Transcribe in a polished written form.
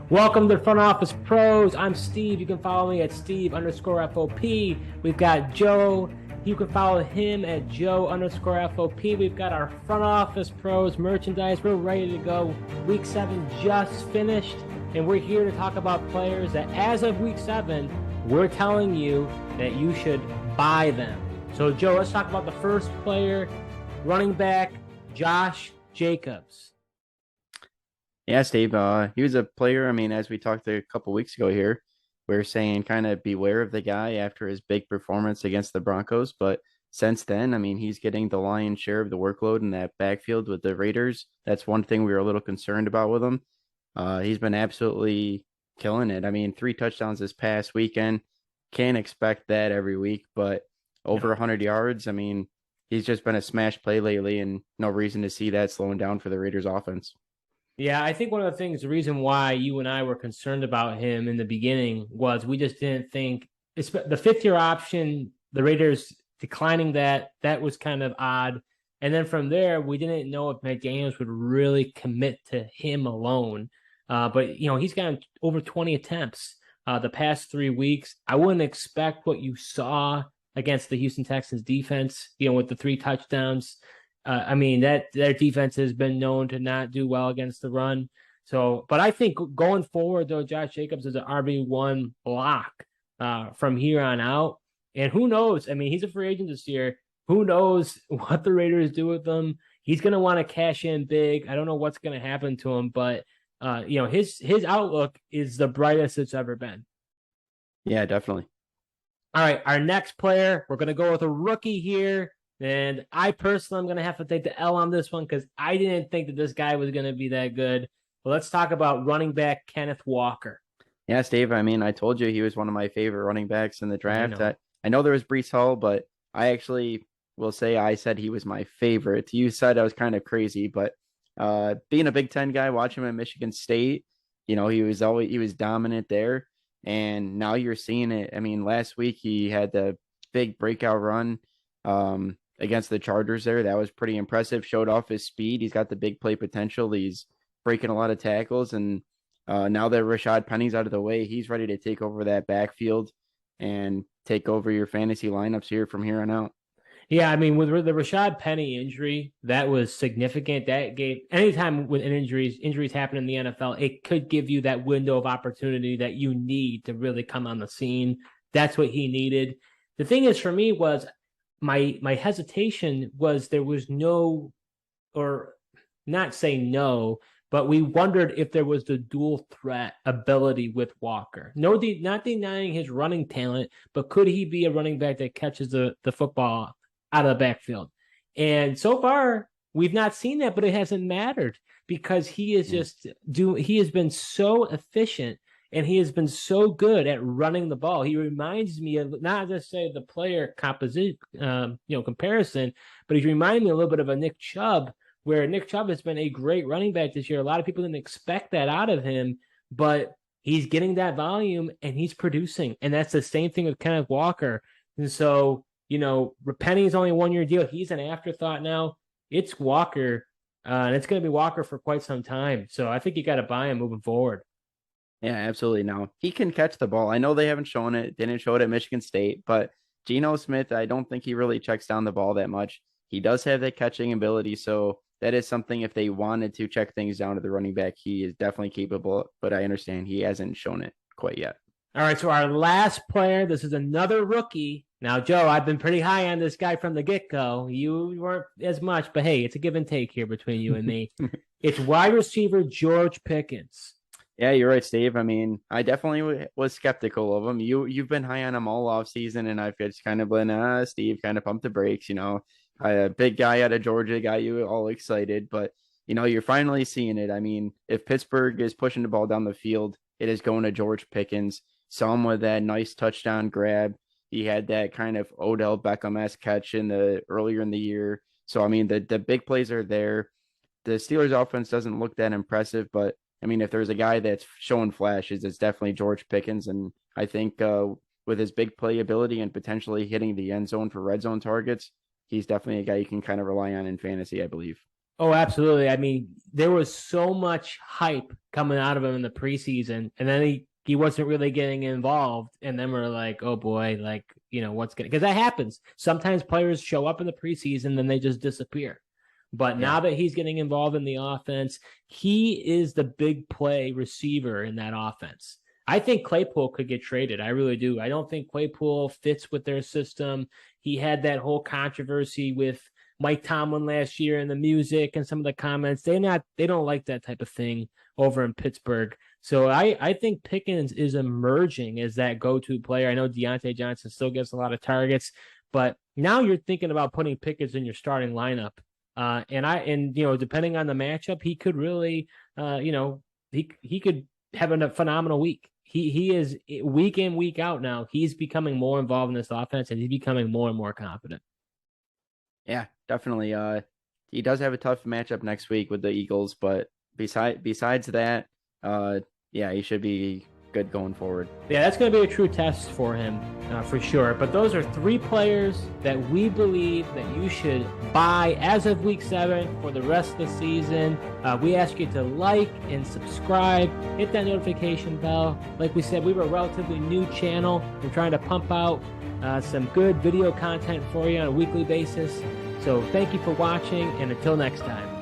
Welcome to Front Office Pros. I'm Steve. You can follow me at Steve_FOP. We've got Joe. You can follow him at Joe_FOP. We've got our Front Office Pros merchandise. We're ready to go. Week 7 just finished, and we're here to talk about players that, as of Week 7, we're telling you that you should buy them. So, Joe, let's talk about the first player, running back Josh Jacobs. Yeah, Steve, he was a player. I mean, as we talked a couple weeks ago here, we are saying kind of beware of the guy after his big performance against the Broncos. But since then, I mean, he's getting the lion's share of the workload in that backfield with the Raiders. That's one thing we were a little concerned about with him. He's been absolutely killing it. I mean, 3 touchdowns this past weekend. Can't expect that every week, but over 100 yards. I mean, he's just been a smash play lately, and no reason to see that slowing down for the Raiders offense. Yeah, I think one of the things, the reason why you and I were concerned about him in the beginning was we just didn't think the fifth year option, the Raiders declining that was kind of odd. And then from there, we didn't know if McDaniels would really commit to him alone. But, he's gotten over 20 attempts the past 3 weeks. I wouldn't expect what you saw against the Houston Texans defense, with the 3 touchdowns. I mean, that their defense has been known to not do well against the run. So, but I think going forward, though, Josh Jacobs is an RB1 block from here on out. And who knows? I mean, he's a free agent this year. Who knows what the Raiders do with him? He's going to want to cash in big. I don't know what's going to happen to him, but his outlook is the brightest it's ever been. Yeah, definitely. All right, our next player, we're going to go with a rookie here. And I personally am going to have to take the L on this one because I didn't think that this guy was going to be that good. But let's talk about running back Kenneth Walker. Yeah, Steve. I mean, I told you he was one of my favorite running backs in the draft. I know there was Brees Hall, but I actually will say I said he was my favorite. You said I was kind of crazy, but being a Big Ten guy, watching him at Michigan State, he was dominant there. And now you're seeing it. I mean, last week he had the big breakout run against the Chargers there. That was pretty impressive. Showed off his speed. He's got the big play potential. He's breaking a lot of tackles. And now that Rashad Penny's out of the way, he's ready to take over that backfield and take over your fantasy lineups here from here on out. Yeah, I mean, with the Rashad Penny injury, that was significant. That gave anytime when injuries happen in the NFL, it could give you that window of opportunity that you need to really come on the scene. That's what he needed. The thing is, for me, was my hesitation was there was no, or not say no, but we wondered if there was the dual threat ability with Walker. No, not denying his running talent, but could he be a running back that catches the football out of the backfield? And so far, we've not seen that, but it hasn't mattered because he is he has been so efficient. And he has been so good at running the ball. He reminds me of not just say the player composition, comparison, but he reminds me a little bit of a Nick Chubb, where Nick Chubb has been a great running back this year. A lot of people didn't expect that out of him, but he's getting that volume and he's producing. And that's the same thing with Kenneth Walker. And so, Penny's only a 1-year deal. He's an afterthought now. It's Walker, and it's going to be Walker for quite some time. So I think you got to buy him moving forward. Yeah, absolutely. Now he can catch the ball. I know they haven't shown it, didn't show it at Michigan State, but Geno Smith, I don't think he really checks down the ball that much. He does have that catching ability, so that is something if they wanted to check things down to the running back, he is definitely capable, but I understand he hasn't shown it quite yet. All right, so our last player, this is another rookie. Now, Joe, I've been pretty high on this guy from the get-go. You weren't as much, but hey, it's a give and take here between you and me. It's wide receiver George Pickens. Yeah, you're right, Steve. I mean, I definitely was skeptical of him. You've been high on him all off season, and I've just kind of been, Steve, kind of pump the brakes. A big guy out of Georgia got you all excited, but you're finally seeing it. I mean, if Pittsburgh is pushing the ball down the field, it is going to George Pickens. Saw him with that nice touchdown grab. He had that kind of Odell Beckham-esque catch earlier in the year. So I mean, the big plays are there. The Steelers offense doesn't look that impressive, but I mean, if there's a guy that's showing flashes, it's definitely George Pickens. And I think with his big play ability and potentially hitting the end zone for red zone targets, he's definitely a guy you can kind of rely on in fantasy, I believe. Oh, absolutely. I mean, there was so much hype coming out of him in the preseason, and then he wasn't really getting involved. And then we're like, oh boy, like, what's going to, because that happens. Sometimes players show up in the preseason, then they just disappear. But now that he's getting involved in the offense, he is the big play receiver in that offense. I think Claypool could get traded. I really do. I don't think Claypool fits with their system. He had that whole controversy with Mike Tomlin last year and the music and some of the comments. They don't like that type of thing over in Pittsburgh. So I think Pickens is emerging as that go-to player. I know Deontay Johnson still gets a lot of targets, but now you're thinking about putting Pickens in your starting lineup. And depending on the matchup, he could really, he could have a phenomenal week. He is week in, week out now. He's becoming more involved in this offense, and he's becoming more and more confident. Yeah, definitely. He does have a tough matchup next week with the Eagles, but besides that, he should be good going forward. Yeah, that's going to be a true test for him, for sure. But those are 3 players that we believe that you should buy as of week 7 for the rest of the season. We ask you to like and subscribe, hit that notification bell. Like we said, we were a relatively new channel. We're trying to pump out some good video content for you on a weekly basis. So thank you for watching, and until next time.